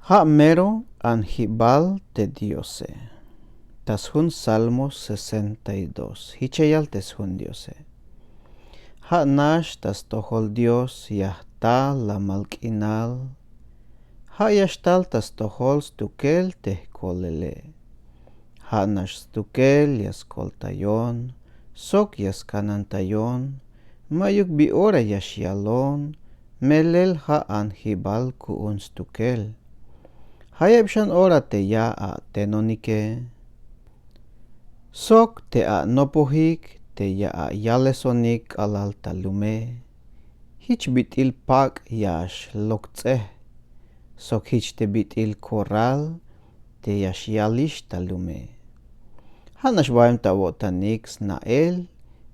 Mero anjibal te Diose. Tashun Salmo 62. Hichayal teshun Diose. Nash tas tohol Dios yahta la malkinal. Yashtal tas tohol stukel tehkolele. Nash stukel yaskoltayon. Sok yaskanantayon. Mayuk biora yashialon. Melel anjibal kuun stukel. Hayabshan ora te ya a tenonike. Sok te a nopohik te ya a yalesonik alal talume. Hich bitil pak yash loktseh. Sok hich te bitil koral te yash yalish talume. Hanash baim ta wotanix nael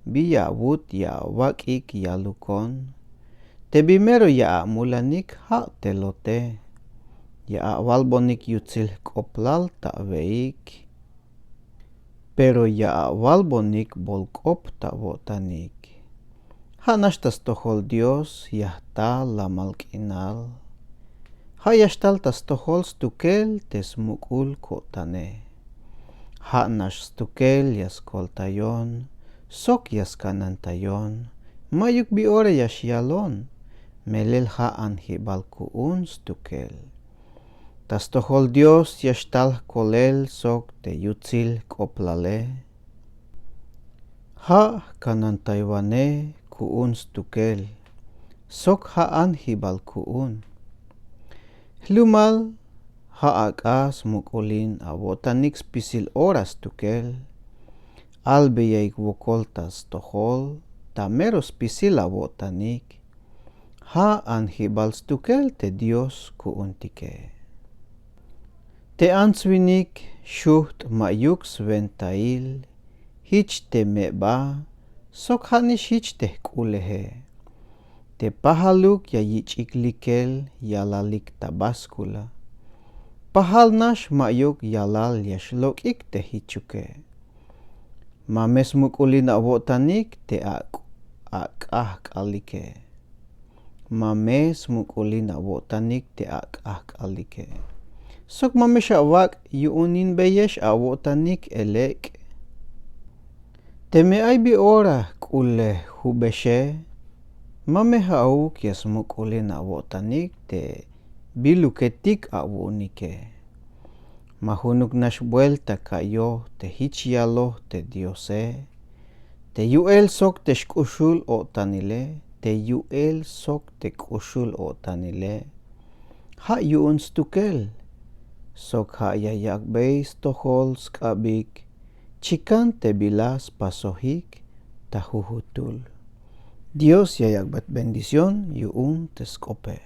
biya wut ya wakik yalukon. Te bimero ya a mulanik telote. Ya walbonik yutzil koplal ta'veik. Pero ya walbonik bolkop ta'votanik. Nashtas tohol Dios yahta la malkinal. Yashtal tas tohol stukel tesmukul kotane. Nash stukel yaskoltayon. Sok yaskanantayon. Mayuk biore yashialon. Melel anjibal kuun stukel. Tas tohol Dios yashtal kolel sok te yutzil koplale. Kanantaywane kuun stukel. Sok anjibal kuun. Lumal akas mukulin awotanix pisil oras tukel. Albeyeik wokoltas tohol tameros pisil awotanik. Anjibal stukel te Dios kuuntike. Te answinik shuht mayuk sventail, hich te meba, sok hanish hich te kulehe. Te pahaluk ya yichiklikel yalalik tabaskula. Pahal nash mayuk yalal yashlokik te hichuke. Mames mukulin awotanik te kalike. Mames mukulin awotanik te kalike. Sok mamesha wak yuunin beyesh awotanik elek. Teme ay bi ora kule hubeshe. Mameha auk yasmukulin awotanik te biluketik awonike. Mahunuk nash vuelta kayo te hichialo te Diose. Te yuel sok te shkushul otanile. Te yuel sok te kushul otanile. Yuun stukel. Sok yayak beis tohol skabik. Chikan te bilas pasohik tahuhutul. Dios yayak bat bendición yuun te skope.